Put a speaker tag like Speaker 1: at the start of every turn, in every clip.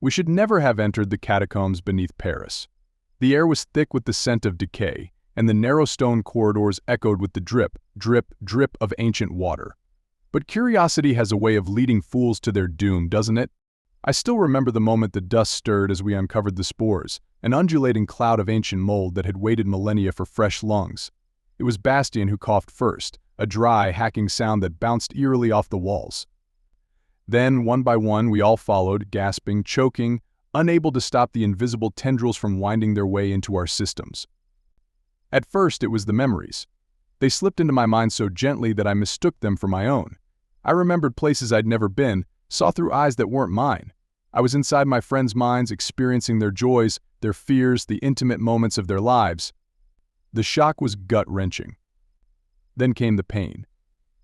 Speaker 1: We should never have entered the catacombs beneath Paris. The air was thick with the scent of decay, and the narrow stone corridors echoed with the drip, drip, drip of ancient water. But curiosity has a way of leading fools to their doom, doesn't it? I still remember the moment the dust stirred as we uncovered the spores, an undulating cloud of ancient mold that had waited millennia for fresh lungs. It was Bastien who coughed first, a dry, hacking sound that bounced eerily off the walls. Then, one by one, we all followed, gasping, choking, unable to stop the invisible tendrils from winding their way into our systems. At first, it was the memories. They slipped into my mind so gently that I mistook them for my own. I remembered places I'd never been, saw through eyes that weren't mine. I was inside my friends' minds, experiencing their joys, their fears, the intimate moments of their lives. The shock was gut-wrenching. Then came the pain.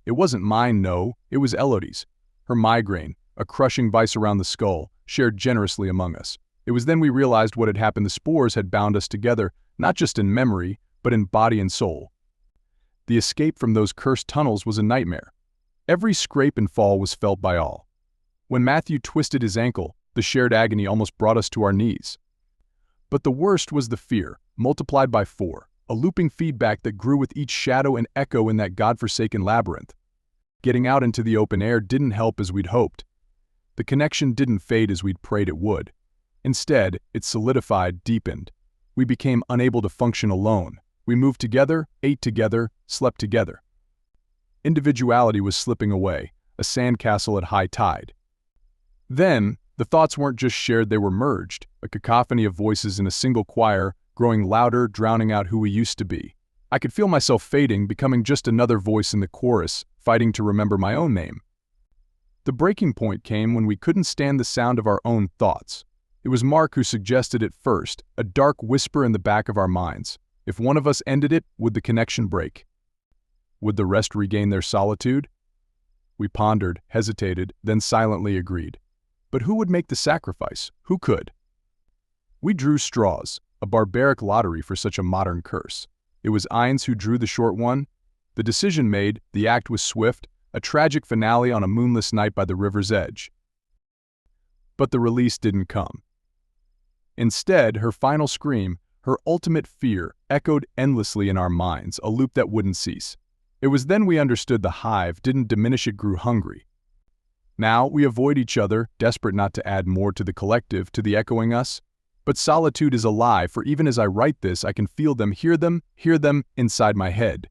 Speaker 1: It wasn't mine, no, it was Elodie's. Her migraine, a crushing vice around the skull, shared generously among us. It was then we realized what had happened. The spores had bound us together, not just in memory, but in body and soul. The escape from those cursed tunnels was a nightmare. Every scrape and fall was felt by all. When Matthew twisted his ankle, the shared agony almost brought us to our knees. But the worst was the fear, multiplied by 4, a looping feedback that grew with each shadow and echo in that godforsaken labyrinth. Getting out into the open air didn't help as we'd hoped. The connection didn't fade as we'd prayed it would. Instead, it solidified, deepened. We became unable to function alone. We moved together, ate together, slept together. Individuality was slipping away, a sandcastle at high tide. Then, the thoughts weren't just shared, they were merged, a cacophony of voices in a single choir, growing louder, drowning out who we used to be. I could feel myself fading, becoming just another voice in the chorus, fighting to remember my own name. The breaking point came when we couldn't stand the sound of our own thoughts. It was Mark who suggested it first, a dark whisper in the back of our minds. If one of us ended it, would the connection break? Would the rest regain their solitude? We pondered, hesitated, then silently agreed. But who would make the sacrifice? Who could? We drew straws, a barbaric lottery for such a modern curse. It was Ainz who drew the short one. The decision made, the act was swift, a tragic finale on a moonless night by the river's edge. But the release didn't come. Instead, her final scream, her ultimate fear, echoed endlessly in our minds, a loop that wouldn't cease. It was then we understood the hive didn't diminish, it grew hungry. Now, we avoid each other, desperate not to add more to the collective, to the echoing us. But solitude is a lie, for even as I write this, I can feel them, hear them inside my head.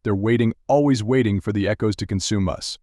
Speaker 1: They're waiting, always waiting for the echoes to consume us.